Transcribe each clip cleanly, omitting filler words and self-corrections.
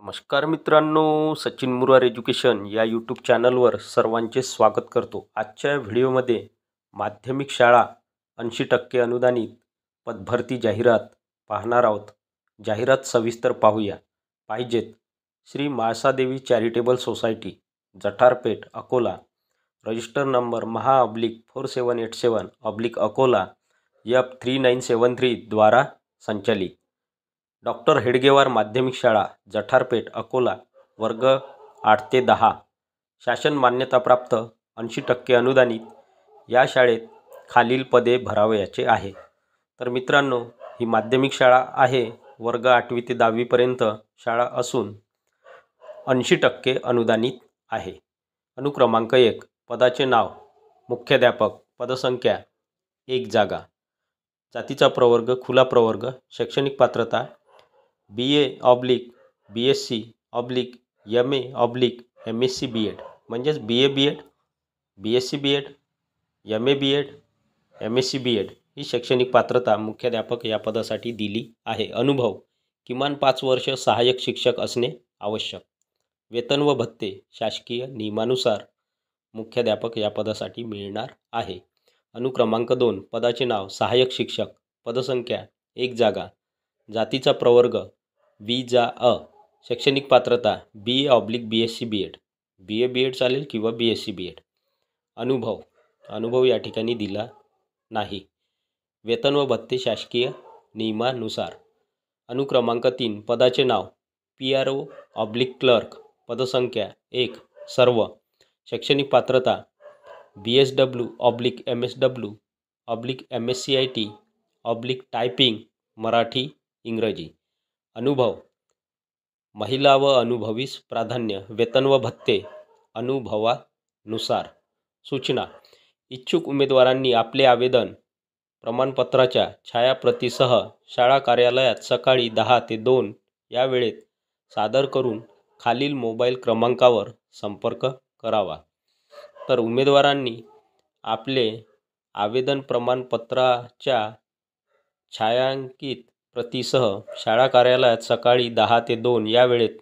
नमस्कार मित्रांनो, सचिन मुरार एज्युकेशन या यूट्यूब चॅनलवर सर्वांचे स्वागत करतो। आजच्या व्हिडिओमध्ये माध्यमिक शाळा 80% अनुदानित पदभरती जाहिरात पाहणार आहोत। जाहिरात सविस्तर पाहूया। पाहिजेत Shri Mhalsadevi charitable society, Jatharpeth, Akola, register number MHA-4787/अकोला F3973 द्वारा संचालित। डॉक्टर हेडगेवार माध्यमिक शाळा, जठारपेठ, अकोला, वर्ग 8 ते 10, शासन मान्यताप्राप्त 80% अनुदानित या शाळेत खालील पदे भरावयाचे आहे। तर मित्रांनो, ही माध्यमिक शाळा आहे, वर्ग 8वी ते 10वी पर्यंत शाळा असून 80% अनुदानित आहे। अनुक्रमांक 1, पदाचे नाव मुख्याध्यापक, पदसंख्या 1 जागा, जातीचा प्रवर्ग खुला प्रवर्ग, शैक्षणिक पात्रता BA/BSc/MA/MSc B.Ed म्हणजेच BA B.Ed, BSc B.Ed, MA B.Ed, MSc B.Ed ही शैक्षणिक पात्रता मुख्याध्यापक या पदासाठी दिली आहे। अनुभव किमान 5 वर्ष सहाय्यक शिक्षक असणे आवश्यक। वेतन व भत्ते शासकीय नियमानुसार मुख्याध्यापक या पदासाठी मिळणार आहे। अनुक्रमांक 2, पदाचे नाव सहाय्यक शिक्षक, पदसंख्या 1 जागा, जातीचा प्रवर्ग B/A, शैक्षणिक पात्रता BA/BSc B.Ed, BA B.Ed चालेल किंवा BSc B.Ed। अनुभव या ठिकाणी दिला नाही। वेतन व भत्ते शासकीय नियमानुसार। अनुक्रमांक 3, पदाचे नाव PRO/क्लर्क, पदसंख्या 1 सर्व, शैक्षणिक पात्रता BSW/MSW/MSc IT/टायपिंग मराठी इंग्रजी। अनुभव महिला व अनुभवीस प्राधान्य, वेतन व भत्ते अनुभवानुसार। सूचना: इच्छुक उमेदवारांनी आपले आवेदन प्रमाणपत्राच्या छायाप्रतीसह शाळा कार्यालयात सकाळी 10 ते 2 या वेळेत सादर करून खालील मोबाईल क्रमांकावर संपर्क करावा। तर उमेदवारांनी आपले आवेदन प्रमाणपत्राच्या छायांकित प्रतीसह शाळा कार्यालयात सकाळी 10 ते 2 या वेळेत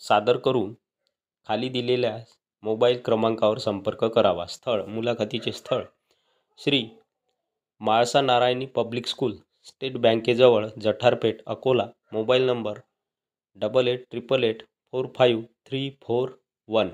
सादर करून खाली दिलेल्या मोबाईल क्रमांकावर संपर्क करावा। स्थळ: मुलाखतीचे स्थळ Shri Mhalsa Narayani public school, state बँकेजवळ, जठारपेठ, अकोला। Mobile number 8888845341।